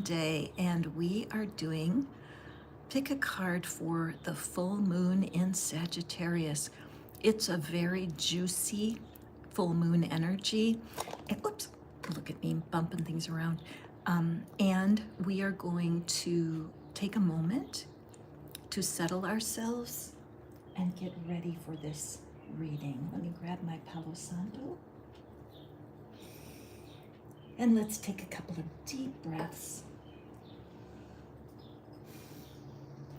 Day, and we are doing pick a card for the full moon in Sagittarius. It's a very juicy full moon energy. And whoops, look at me bumping things around. And we are going to take a moment to settle ourselves and get ready for this reading. Let me grab my Palo Santo. And let's take a couple of deep breaths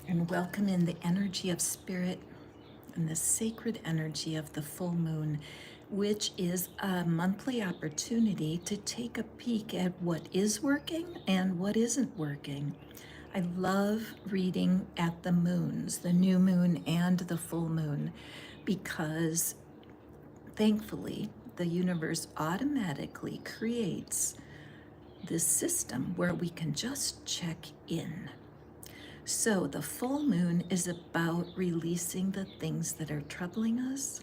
and welcome in the energy of spirit and the sacred energy of the full moon, which is a monthly opportunity to take a peek at what is working and what isn't working. I love reading at the moons, the new moon and the full moon, because thankfully the universe automatically creates this system where we can just check in. So the full moon is about releasing the things that are troubling us.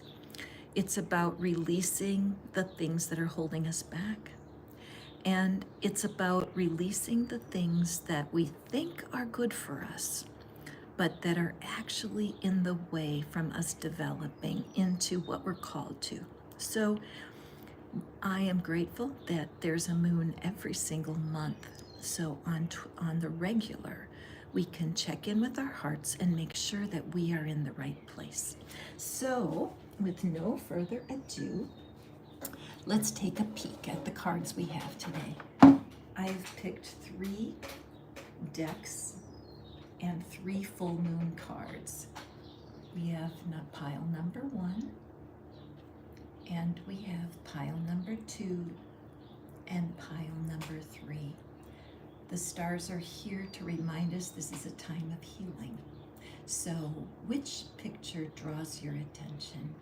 It's about releasing the things that are holding us back. And it's about releasing the things that we think are good for us, but that are actually in the way from us developing into what we're called to. So I am grateful that there's a moon every single month. So on the regular, we can check in with our hearts and make sure that we are in the right place. So with no further ado, let's take a peek at the cards we have today. I've picked 3 decks and 3 full moon cards. We have pile number 1, and we have pile number 2 and pile number 3. The stars are here to remind us this is a time of healing. So, which picture draws your attention?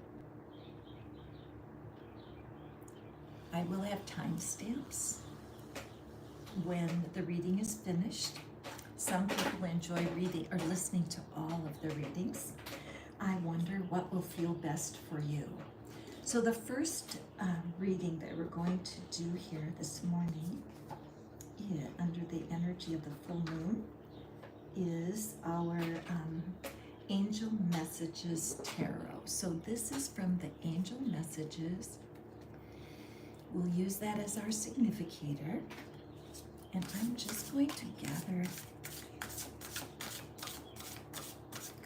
I will have timestamps when the reading is finished. Some people enjoy reading or listening to all of the readings. I wonder what will feel best for you. So the first reading that we're going to do here this morning, under the energy of the full moon, is our Angel Messages Tarot. So this is from the Angel Messages. We'll use that as our significator. And I'm just going to gather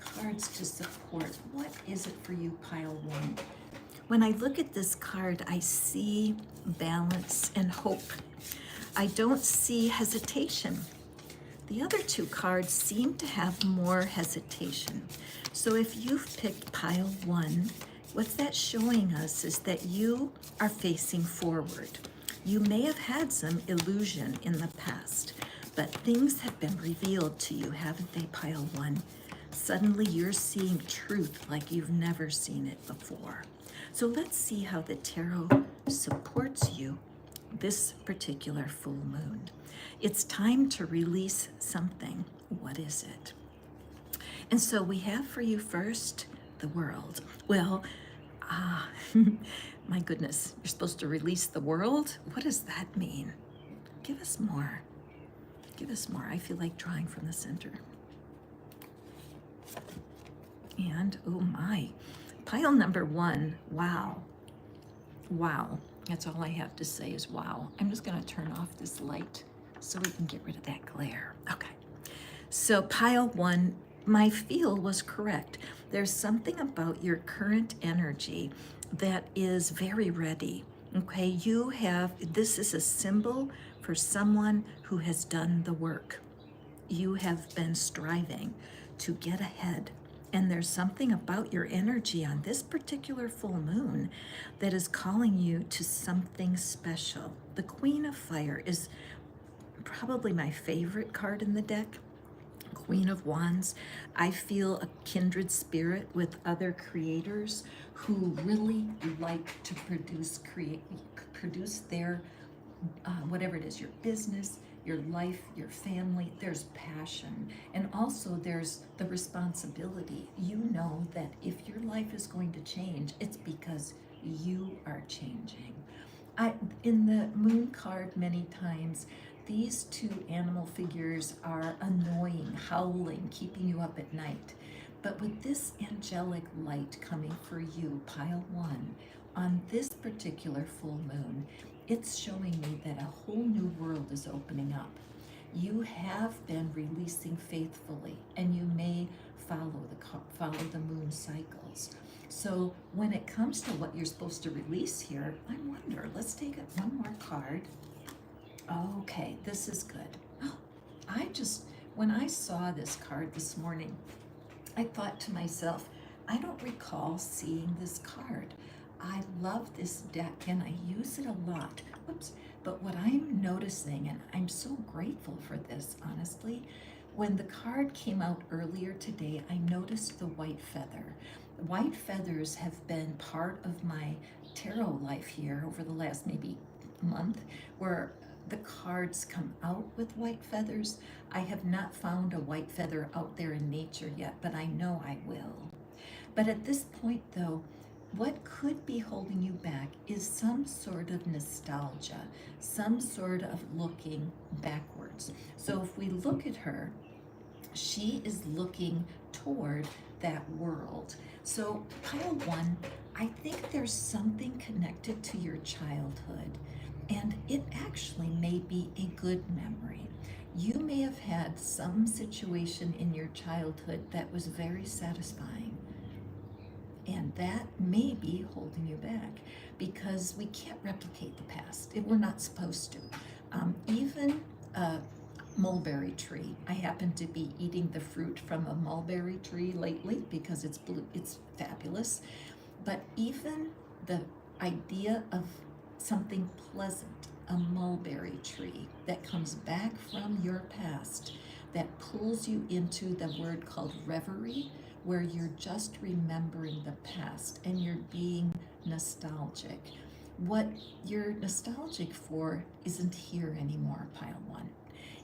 cards to support. What is it for you, pile 1? When I look at this card, I see balance and hope. I don't see hesitation. The other 2 cards seem to have more hesitation. So if you've picked pile 1, what's that showing us is that you are facing forward. You may have had some illusion in the past, but things have been revealed to you, haven't they, pile 1? Suddenly you're seeing truth like you've never seen it before. So let's see how the tarot supports you this particular full moon. It's time to release something. What is it? And so we have for you first the world. Well, my goodness, you're supposed to release the world? What does that mean? Give us more. Give us more. I feel like drawing from the center. And, oh my, pile number 1, wow. Wow. That's all I have to say is wow. I'm just going to turn off this light so we can get rid of that glare. Okay. So pile 1, my feel was correct. There's something about your current energy that is very ready. Okay. You have, this is a symbol for someone who has done the work. You have been striving to get ahead. And there's something about your energy on this particular full moon that is calling you to something special. The Queen of Fire is probably my favorite card in the deck. Queen of Wands. I feel a kindred spirit with other creators who really like to produce their whatever it is, your business, your life, your family. There's passion, and also there's the responsibility. You know that if your life is going to change, it's because you are changing. In the moon card, many times these two animal figures are annoying, howling, keeping you up at night. But with this angelic light coming for you, pile one, on this particular full moon, it's showing me that a whole new world is opening up. You have been releasing faithfully, and you may follow the moon cycles. So when it comes to what you're supposed to release here, I wonder, let's take one more card. Okay, this is good. When I saw this card this morning, I thought to myself, I don't recall seeing this card. I love this deck and I use it a lot. Whoops. But what I'm noticing, and I'm so grateful for this, honestly, when the card came out earlier today, I noticed the white feather. White feathers have been part of my tarot life here over the last maybe month, where the cards come out with white feathers. I have not found a white feather out there in nature yet, but I know I will. But at this point, though, what could be holding you back is some sort of nostalgia, some sort of looking backwards. So if we look at her, she is looking toward that world. So pile one, I think there's something connected to your childhood, and it actually may be a good memory. You may have had some situation in your childhood that was very satisfying, and that may be holding you back because we can't replicate the past. We're not supposed to. Even a mulberry tree. I happen to be eating the fruit from a mulberry tree lately because it's blue, it's fabulous. But even the idea of something pleasant, a mulberry tree that comes back from your past, that pulls you into the word called reverie, where you're just remembering the past and you're being nostalgic. What you're nostalgic for isn't here anymore, pile one.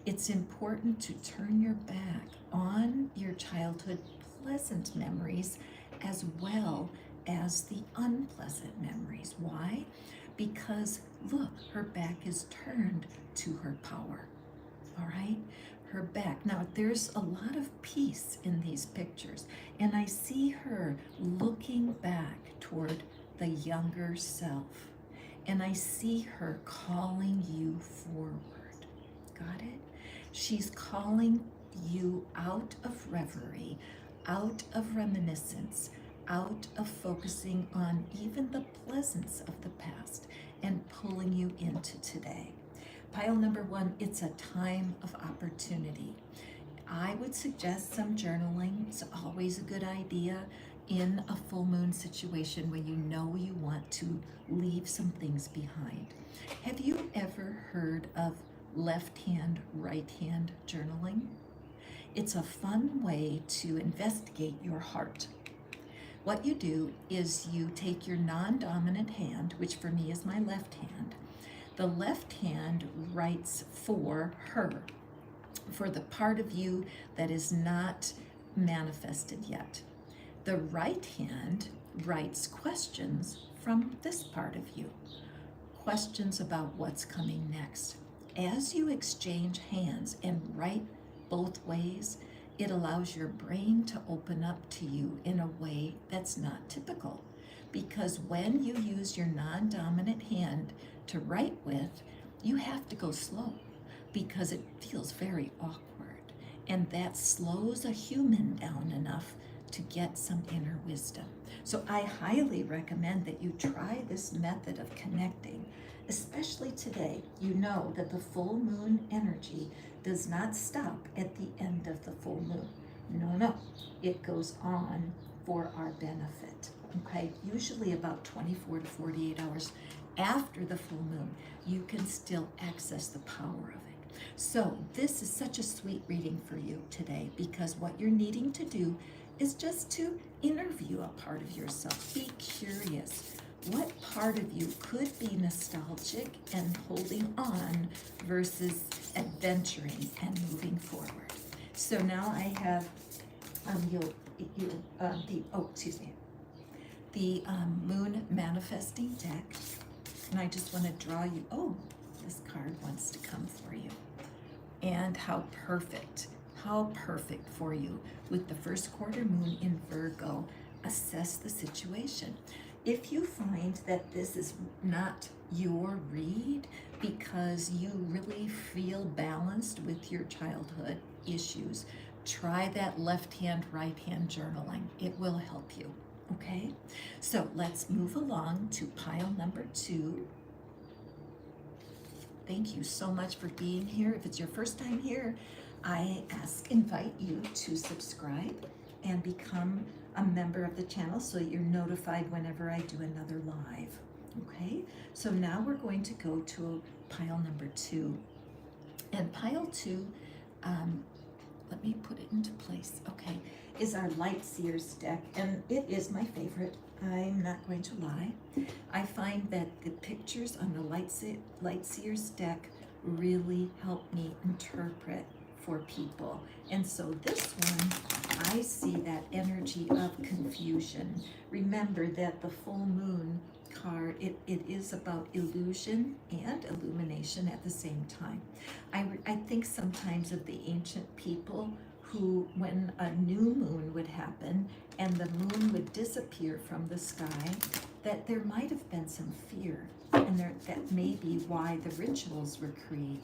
It's important to turn your back on your childhood pleasant memories as well as the unpleasant memories. Why? Because look, her back is turned to her power. All right? Her back. Now, there's a lot of peace in these pictures, and I see her looking back toward the younger self, and I see her calling you forward. Got it? She's calling you out of reverie, out of reminiscence, out of focusing on even the pleasance of the past, and pulling you into today. Pile number one, it's a time of opportunity. I would suggest some journaling. It's always a good idea in a full moon situation when you know you want to leave some things behind. Have you ever heard of left hand, right hand journaling? It's a fun way to investigate your heart. What you do is you take your non-dominant hand, which for me is my left hand. The left hand writes for her, for the part of you that is not manifested yet. The right hand writes questions from this part of you, questions about what's coming next. As you exchange hands and write both ways, it allows your brain to open up to you in a way that's not typical. Because when you use your non-dominant hand to write with, you have to go slow because it feels very awkward. And that slows a human down enough to get some inner wisdom. So I highly recommend that you try this method of connecting, especially today. You know that the full moon energy does not stop at the end of the full moon. No, it goes on for our benefit. Okay, usually about 24 to 48 hours after the full moon, you can still access the power of it. So this is such a sweet reading for you today, because what you're needing to do is just to interview a part of yourself. Be curious. What part of you could be nostalgic and holding on versus adventuring and moving forward? So now I have the Moon Manifesting deck, and I just want to draw you. Oh, this card wants to come for you. And how perfect for you with the first quarter moon in Virgo. Assess the situation. If you find that this is not your read because you really feel balanced with your childhood issues, try that left hand, right hand journaling. It will help you. Okay, so let's move along to pile number 2. Thank you so much for being here. If it's your first time here, I invite you to subscribe and become a member of the channel so you're notified whenever I do another live. Okay, so now we're going to go to pile number 2. And pile 2, let me put it into place. Okay, is our Light Seers deck, and it is my favorite. I'm not going to lie. I find that the pictures on the Light Seers deck really help me interpret for people. And so this one, I see that energy of confusion. Remember that the full moon card, it is about illusion and illumination at the same time. I think sometimes of the ancient people who, when a new moon would happen and the moon would disappear from the sky, that there might have been some fear, and that may be why the rituals were created.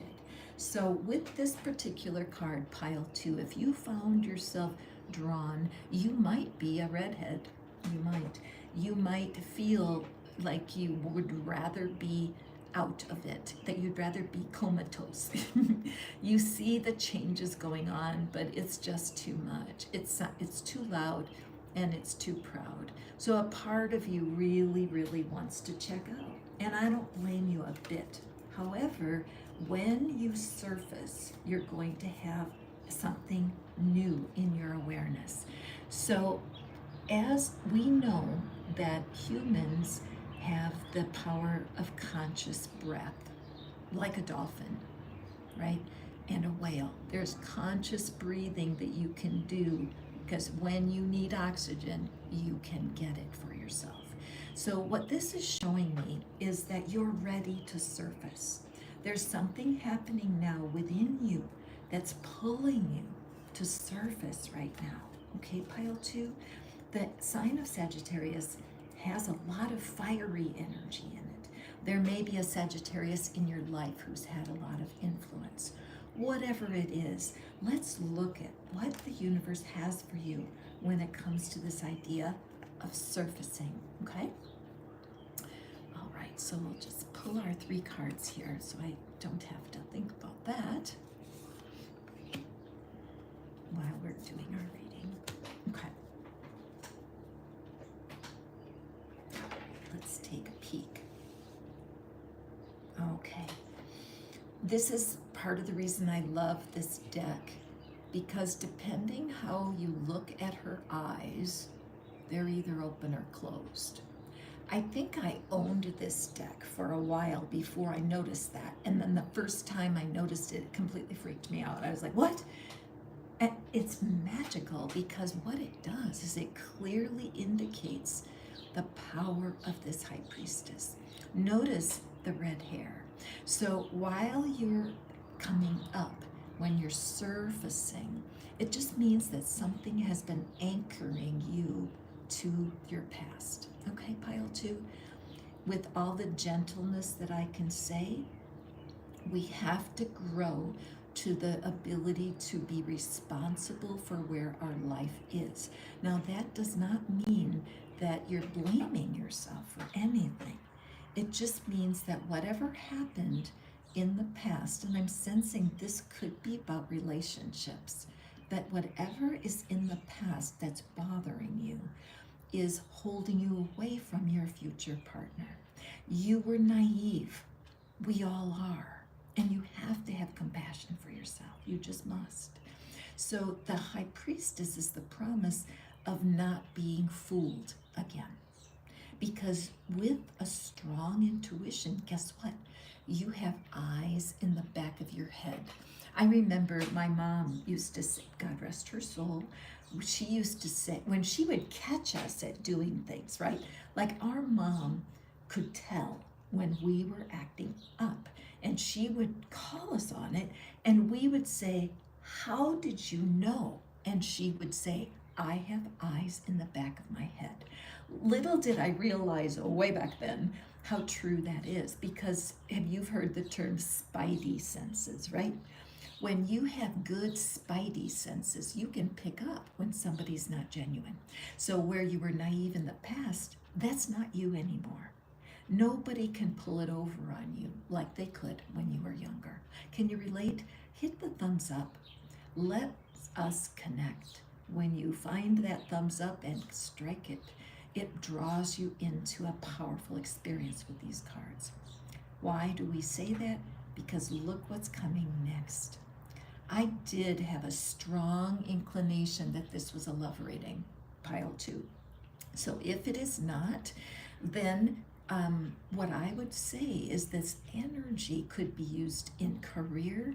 So with this particular card, pile 2, if you found yourself drawn, you might be a redhead. You might feel like you would rather be out of it, that you'd rather be comatose. You see the changes going on, but it's just too much. It's too loud and it's too proud. So a part of you really, really wants to check out, and I don't blame you a bit. However, when you surface, you're going to have something new in your awareness. So as we know that humans have the power of conscious breath, like a dolphin, right? And a whale. There's conscious breathing that you can do, because when you need oxygen, you can get it for yourself. So what this is showing me is that you're ready to surface. There's something happening now within you that's pulling you to surface right now. Okay, pile 2, the sign of Sagittarius has a lot of fiery energy in it. There may be a Sagittarius in your life who's had a lot of influence. Whatever it is, let's look at what the universe has for you when it comes to this idea of surfacing, okay? All right, so we'll just pull our 3 cards here so I don't have to think about that while we're doing our reading. Okay. Let's take a peek. Okay. This is part of the reason I love this deck, because depending how you look at her eyes, they're either open or closed. I think I owned this deck for a while before I noticed that. And then the first time I noticed it, it completely freaked me out. I was like, what? And it's magical, because what it does is it clearly indicates the power of this high priestess. Notice the red hair. So while you're coming up, when you're surfacing, it just means that something has been anchoring you to your past. Okay, pile 2, with all the gentleness that I can say, we have to grow to the ability to be responsible for where our life is. Now, that does not mean that you're blaming yourself for anything. It just means that whatever happened in the past, and I'm sensing this could be about relationships, that whatever is in the past that's bothering you is holding you away from your future partner. You were naive. We all are. And you have to have compassion for yourself. You just must. So the high priestess is the promise of not being fooled again. Because with a strong intuition, guess what? You have eyes in the back of your head. I remember my mom used to say, God rest her soul, she used to say, when she would catch us at doing things, right? Like our mom could tell when we were acting up. And she would call us on it, and we would say, "How did you know?" And she would say, "I have eyes in the back of my head." Little did I realize, way back then, how true that is, because have you heard the term spidey senses, right? When you have good spidey senses, you can pick up when somebody's not genuine. So where you were naive in the past, that's not you anymore. Nobody can pull it over on you like they could when you were younger. Can you relate? Hit the thumbs up. Let us connect. When you find that thumbs up and strike it, it draws you into a powerful experience with these cards. Why do we say that? Because look what's coming next. I did have a strong inclination that this was a love reading, pile 2. So if it is not, then what I would say is this energy could be used in career,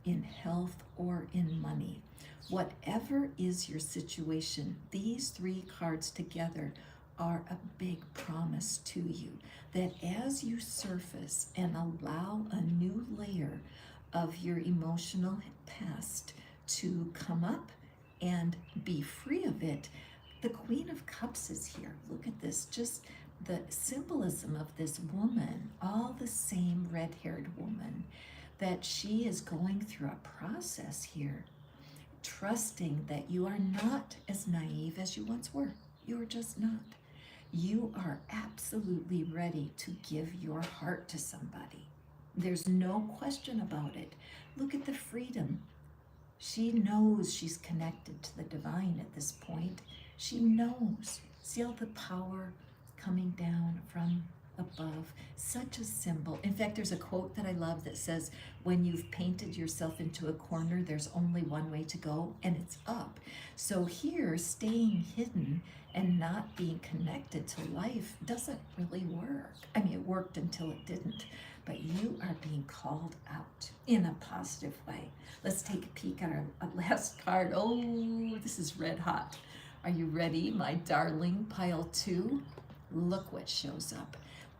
in health, or in money. Whatever is your situation, these 3 cards together are a big promise to you that as you surface and allow a new layer of your emotional past to come up and be free of it, the Queen of Cups is here. Look at this, just the symbolism of this woman, all the same red-haired woman, that she is going through a process here, trusting that you are not as naive as you once were. You are just not. You are absolutely ready to give your heart to somebody. There's no question about it. Look at the freedom. She knows she's connected to the divine at this point. She knows. See all the power coming down from above. Such a symbol. In fact, there's a quote that I love that says, when you've painted yourself into a corner, there's only one way to go, and it's up. So here, staying hidden and not being connected to life doesn't really work. I mean, it worked until it didn't. But you are being called out in a positive way. Let's take a peek at our last card. Oh, this is red hot. Are you ready, my darling? Pile 2. Look what shows up.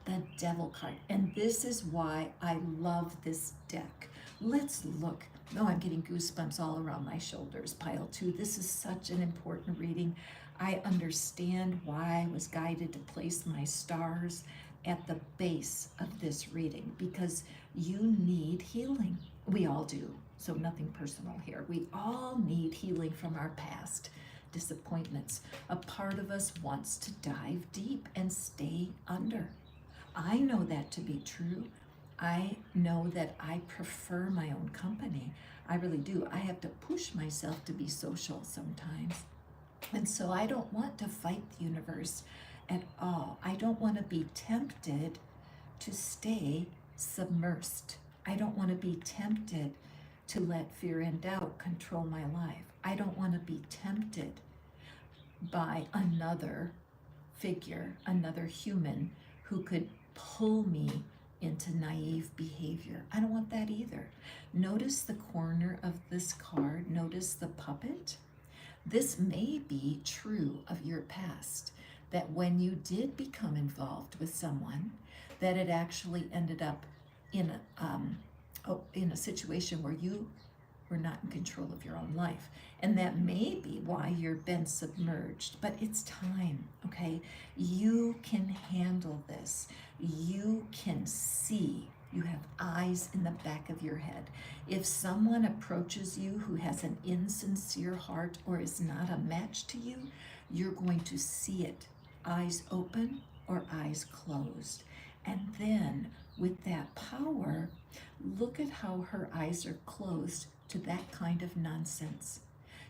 The Devil card. And this is why I love this deck. Let's look. Oh, I'm getting goosebumps all around my shoulders. Pile 2. This is such an important reading. I understand why I was guided to place my stars at the base of this reading, because you need healing. We all do. So nothing personal here. We all need healing from our past disappointments. A part of us wants to dive deep and stay under. I know that to be true. I know that I prefer my own company. I really do. I have to push myself to be social sometimes. And so I don't want to fight the universe at all. I don't want to be tempted to stay submersed. I don't want to be tempted to let fear and doubt control my life. I don't want to be tempted by another figure, another human who could pull me into naive behavior. I don't want that either. Notice the corner of this card. Notice the puppet. This may be true of your past, that when you did become involved with someone, that it actually ended up in a situation where you were not in control of your own life. And that may be why you've been submerged, but it's time, okay? You can handle this. You can see. You have eyes in the back of your head. If someone approaches you who has an insincere heart or is not a match to you, you're going to see it, eyes open or eyes closed. And then with that power, look at how her eyes are closed to that kind of nonsense.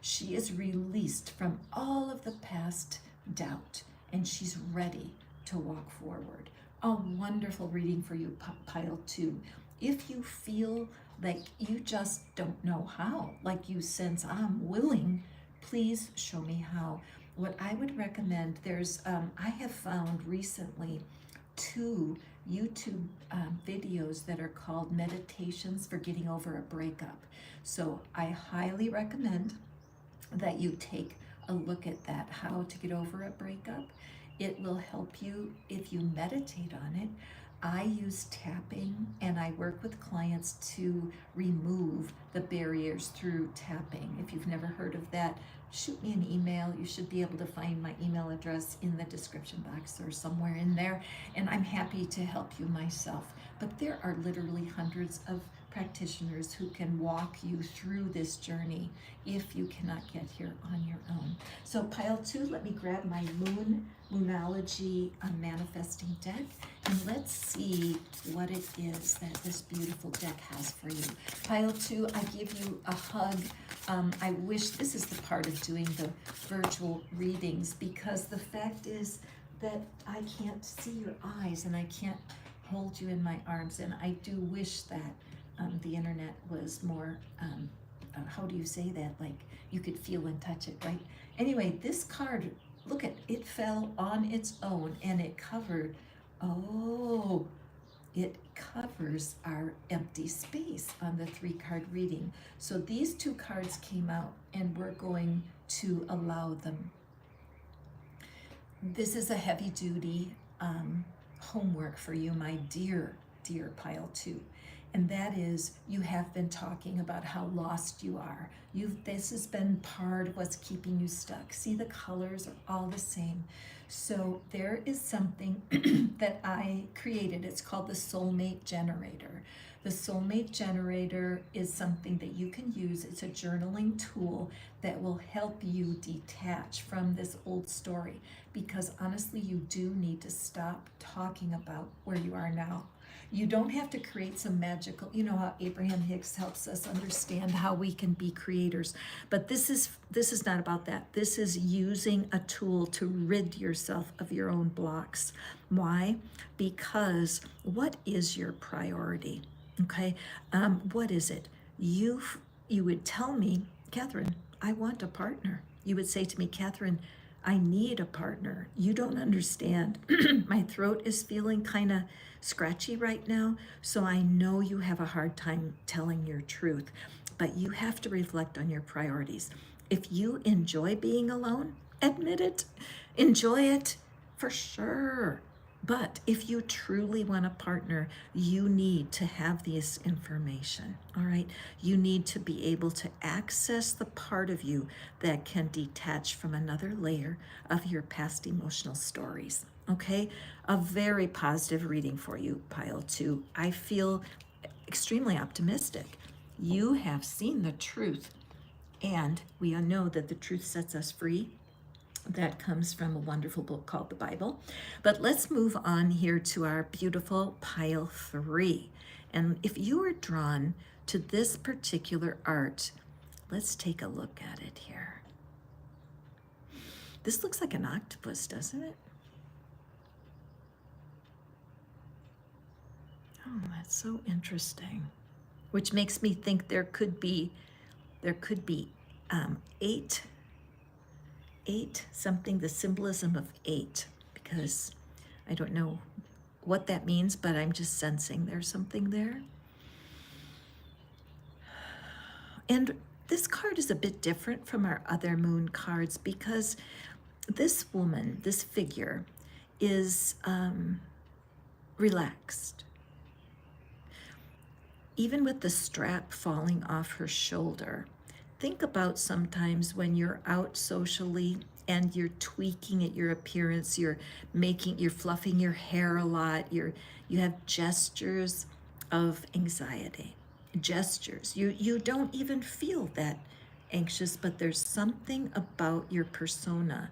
She is released from all of the past doubt, and she's ready to walk forward. A wonderful reading for you, pile 2. If you feel like you just don't know how, like you sense, I'm willing, please show me how. What I would recommend, I have found recently 2 YouTube videos that are called Meditations for Getting Over a Breakup. So I highly recommend that you take a look at that, how to get over a breakup. It will help you if you meditate on it. I use tapping, and I work with clients to remove the barriers through tapping. If you've never heard of that, shoot me an email. You should be able to find my email address in the description box or somewhere in there, and I'm happy to help you myself. But there are literally hundreds of practitioners who can walk you through this journey if you cannot get here on your own. So pile 2, let me grab my Moonology manifesting deck, and let's see what it is that this beautiful deck has for you. Pile 2, I give you a hug. I wish this is the part of doing the virtual readings, because the fact is that I can't see your eyes and I can't hold you in my arms, and I do wish that the internet was more, how do you say that? Like you could feel and touch it, right? Anyway, this card, look at it, fell on its own, and it covered, oh, it covers our empty space on the 3-card reading. So these 2 cards came out, and we're going to allow them. This is a heavy duty homework for you, my dear pile 2. And that is, you have been talking about how lost you are. This has been part of what's keeping you stuck. See, the colors are all the same. So there is something that I created. It's called the soulmate generator. The soulmate generator is something that you can use. It's a journaling tool that will help you detach from this old story, because honestly, you do need to stop talking about where you are now. You don't have to create some magical, you know how Abraham Hicks helps us understand how we can be creators. But this is not about that. This is using a tool to rid yourself of your own blocks. Why? Because what is your priority? Okay, what is it? You would tell me, Catherine, I want a partner. You would say to me, Catherine, I need a partner. You don't understand. My throat is feeling kind of scratchy right now, so I know you have a hard time telling your truth, but you have to reflect on your priorities. If you enjoy being alone, admit it. Enjoy it for sure. But if you truly want a partner, you need to have this information, all right? You need to be able to access the part of you that can detach from another layer of your past emotional stories, okay? A very positive reading for you, pile 2. I feel extremely optimistic. You have seen the truth, and we all know that the truth sets us free. That comes from a wonderful book called the Bible. But let's move on here to our beautiful pile 3. And if you are drawn to this particular art, let's take a look at it here. This looks like an octopus, doesn't it? Oh, that's so interesting. Which makes me think there could be 8 something, the symbolism of 8, because I don't know what that means, but I'm just sensing there's something there. And this card is a bit different from our other moon cards, because this woman, this figure, is relaxed. Even with the strap falling off her shoulder, think about sometimes when you're out socially and you're tweaking at your appearance, you're fluffing your hair a lot, you have gestures of anxiety, gestures. You don't even feel that anxious, but there's something about your persona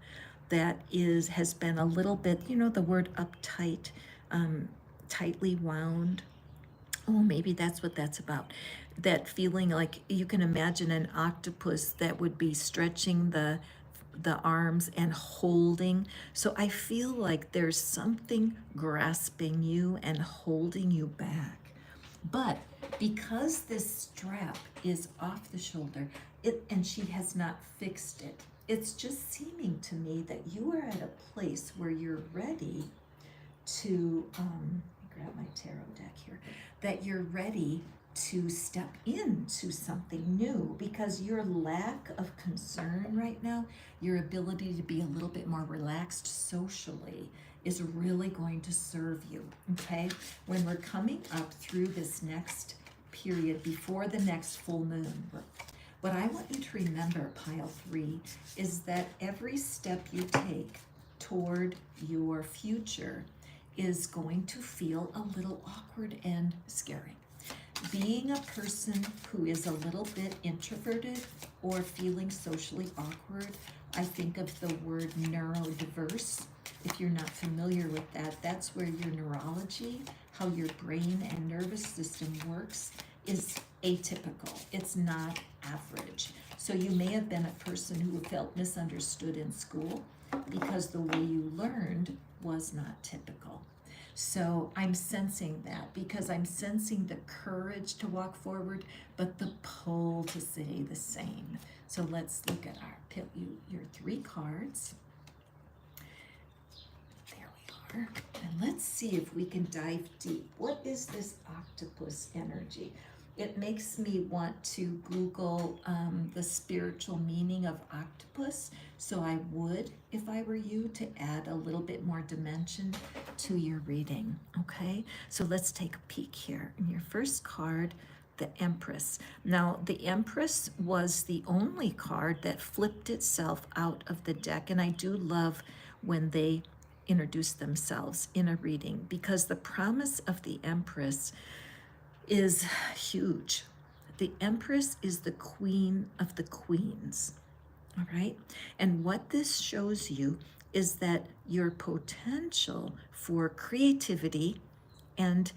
that has been a little bit, you know, the word uptight, tightly wound. Oh, maybe that's what that's about. That feeling like you can imagine an octopus that would be stretching the arms and holding. So I feel like there's something grasping you and holding you back. But because this strap is off the shoulder, and she has not fixed it, it's just seeming to me that you are at a place where you're ready to, grab my tarot deck here, that you're ready to step into something new, because your lack of concern right now, your ability to be a little bit more relaxed socially, is really going to serve you, okay? When we're coming up through this next period before the next full moon, what I want you to remember, pile 3, is that every step you take toward your future is going to feel a little awkward and scary. Being a person who is a little bit introverted or feeling socially awkward, I think of the word neurodiverse. If you're not familiar with that, that's where your neurology, how your brain and nervous system works, is atypical. It's not average. So you may have been a person who felt misunderstood in school because the way you learned was not typical. So I'm sensing that, because I'm sensing the courage to walk forward, but the pull to stay the same. So let's look at your 3 cards. There we are. And let's see if we can dive deep. What is this octopus energy? It makes me want to Google the spiritual meaning of octopus. So I would, if I were you, to add a little bit more dimension to your reading, okay? So let's take a peek here. In your first card, the Empress. Now, the Empress was the only card that flipped itself out of the deck, and I do love when they introduce themselves in a reading, because the promise of the Empress is huge. The Empress is the queen of the queens, all right? And what this shows you is that your potential for creativity and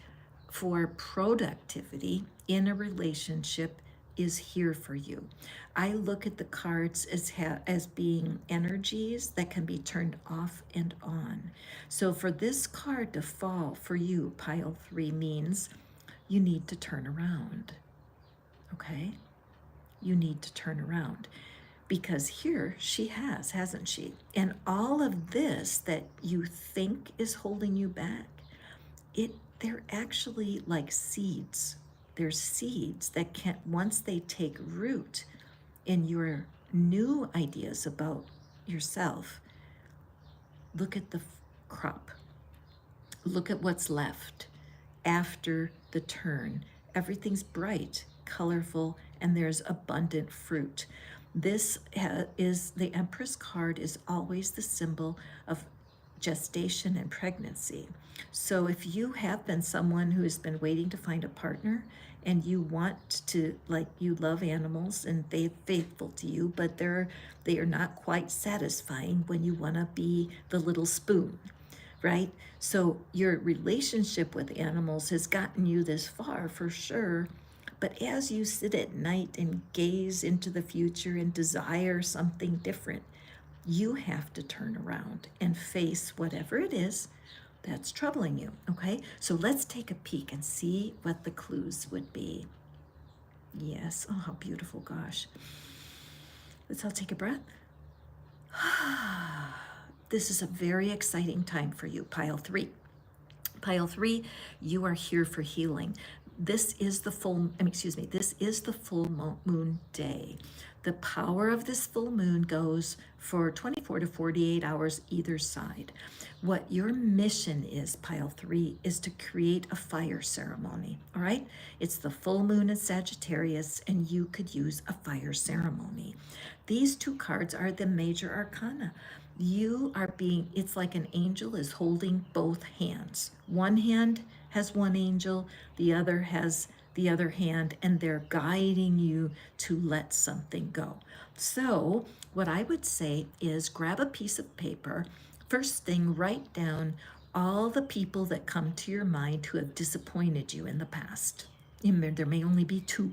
for productivity in a relationship is here for you. I look at the cards as being energies that can be turned off and on. So for this card to fall for you, pile 3, means you need to turn around, okay? You need to turn around, because here she hasn't she? And all of this that you think is holding you back, they're actually like seeds. They're seeds that can, once they take root in your new ideas about yourself, look at the crop. Look at what's left after the turn. Everything's bright, colorful, and there's abundant fruit. This is the Empress card, is always the symbol of gestation and pregnancy. So if you have been someone who has been waiting to find a partner, and you want to, like, you love animals and they're faithful to you, but they are not quite satisfying when you want to be the little spoon, right? So your relationship with animals has gotten you this far for sure, but as you sit at night and gaze into the future and desire something different, you have to turn around and face whatever it is that's troubling you, okay? So let's take a peek and see what the clues would be. Yes, oh, how beautiful, gosh. Let's all take a breath. This is a very exciting time for you, pile 3. Pile 3, you are here for healing. This is the full moon day. The power of this full moon goes for 24 to 48 hours either side. What your mission is, pile 3, is to create a fire ceremony, all right? It's the full moon in Sagittarius, and you could use a fire ceremony. These 2 cards are the major arcana. You are being, it's like an angel is holding both hands. One hand has one angel, the other has the other hand, and they're guiding you to let something go. So what I would say is grab a piece of paper. First thing, write down all the people that come to your mind who have disappointed you in the past. There may only be 2.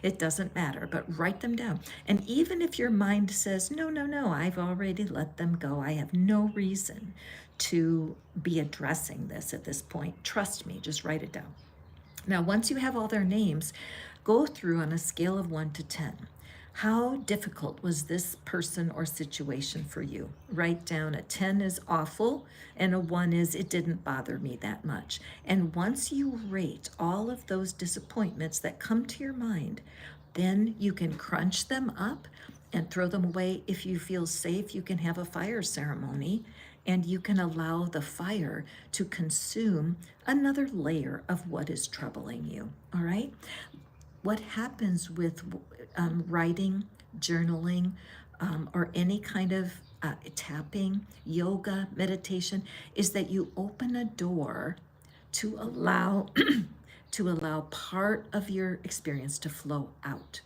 It doesn't matter, but write them down. And even if your mind says, no, I've already let them go, I have no reason to be addressing this at this point, trust me, just write it down. Now, once you have all their names, go through on a scale of 1 to 10. How difficult was this person or situation for you? Write down a 10 is awful and a 1 is it didn't bother me that much. And once you rate all of those disappointments that come to your mind, then you can crunch them up and throw them away. If you feel safe, you can have a fire ceremony and you can allow the fire to consume another layer of what is troubling you. All right? What happens with writing, journaling, or any kind of tapping, yoga, meditation, is that you open a door to allow to allow part of your experience to flow out.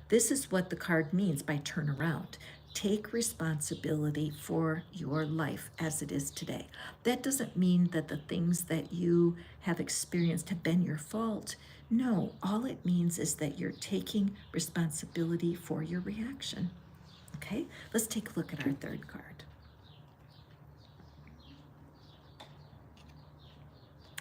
This is what the card means by turn around. Take responsibility for your life as it is today. That doesn't mean that the things that you have experienced have been your fault. No, all it means is that you're taking responsibility for your reaction. Okay, let's take a look at our third card.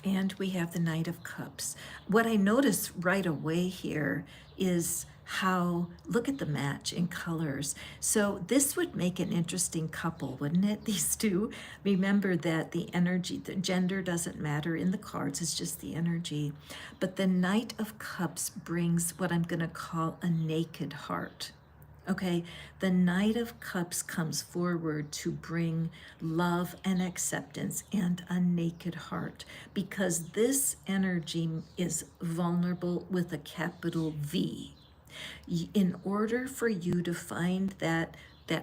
And we have the Knight of Cups. What I notice right away here is how, look at the match in colors. So this would make an interesting couple, wouldn't it? These two. Remember that the energy, the gender doesn't matter in the cards, it's just the energy. But the Knight of Cups brings what I'm going to call a naked heart. Okay, the Knight of Cups comes forward to bring love and acceptance and a naked heart, because this energy is vulnerable with a capital V. In order for you to find that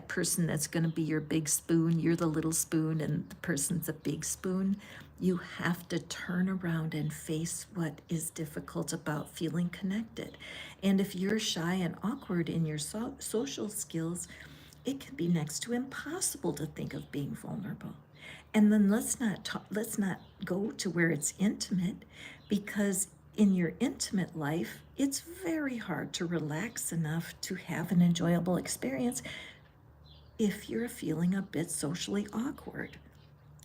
person that's going to be your big spoon, you're the little spoon and the person's a big spoon, you have to turn around and face what is difficult about feeling connected. And if you're shy and awkward in your social skills, it can be next to impossible to think of being vulnerable. And then let's not go to where it's intimate, because in your intimate life, it's very hard to relax enough to have an enjoyable experience if you're feeling a bit socially awkward.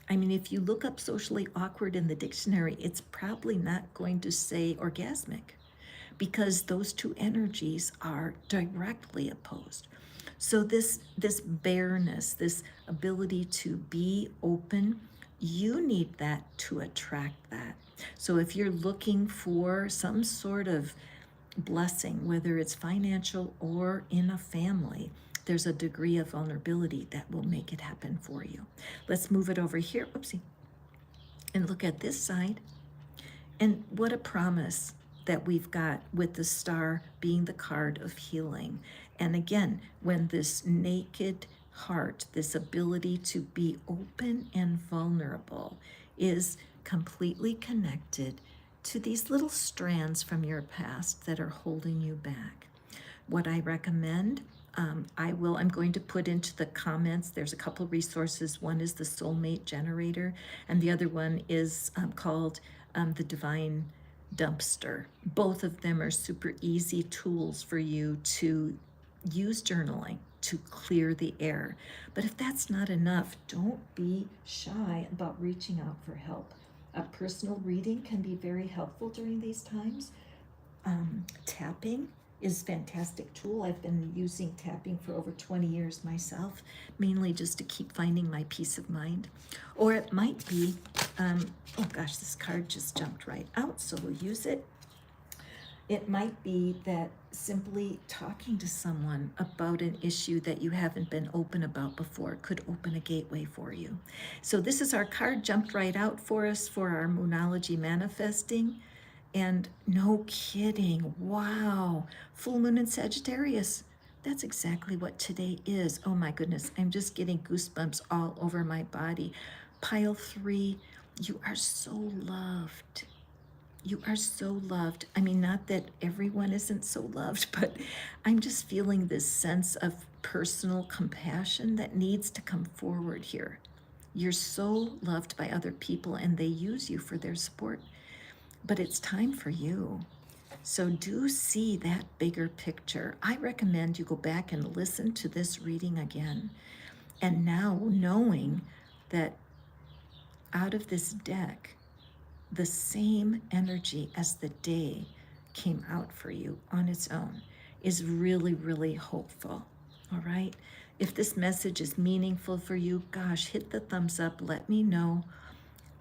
I mean, if you look up socially awkward in the dictionary, it's probably not going to say orgasmic, because those two energies are directly opposed. So this bareness, this ability to be open, you need that to attract that. So if you're looking for some sort of blessing, whether it's financial or in a family, there's a degree of vulnerability that will make it happen for you. Let's move it over here. Oopsie. And look at this side. And what a promise that we've got with the star being the card of healing. And again, when this naked heart, this ability to be open and vulnerable, is completely connected to these little strands from your past that are holding you back. What I recommend, I'm going to put into the comments, there's a couple resources. One is the Soulmate Generator, and the other one is called the Divine Dumpster. Both of them are super easy tools for you to use journaling to clear the air. But if that's not enough, don't be shy about reaching out for help. A personal reading can be very helpful during these times. Tapping is a fantastic tool. I've been using tapping for over 20 years myself, mainly just to keep finding my peace of mind. Or it might be, oh gosh, this card just jumped right out, so we'll use it. It might be that simply talking to someone about an issue that you haven't been open about before could open a gateway for you. So this is our card, jumped right out for us for our Moonology manifesting. And no kidding, wow, full moon in Sagittarius. That's exactly what today is. Oh my goodness, I'm just getting goosebumps all over my body. Pile 3, you are so loved. You are so loved. I mean, not that everyone isn't so loved, but I'm just feeling this sense of personal compassion that needs to come forward here. You're so loved by other people and they use you for their support, but it's time for you. So do see that bigger picture. I recommend you go back and listen to this reading again. And now knowing that out of this deck, the same energy as the day came out for you on its own. is really, really hopeful. All right? If this message is meaningful for you, gosh, hit the thumbs up. Let me know.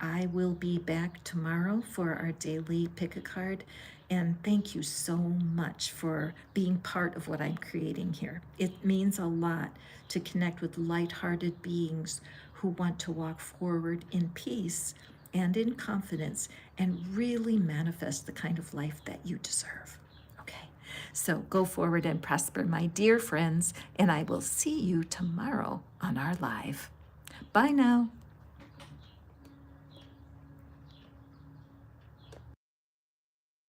I will be back tomorrow for our daily pick a card. And thank you so much for being part of what I'm creating here. It means a lot to connect with light-hearted beings who want to walk forward in peace and in confidence and really manifest the kind of life that you deserve. Okay, so go forward and prosper, my dear friends, and I will see you tomorrow on our live. Bye now.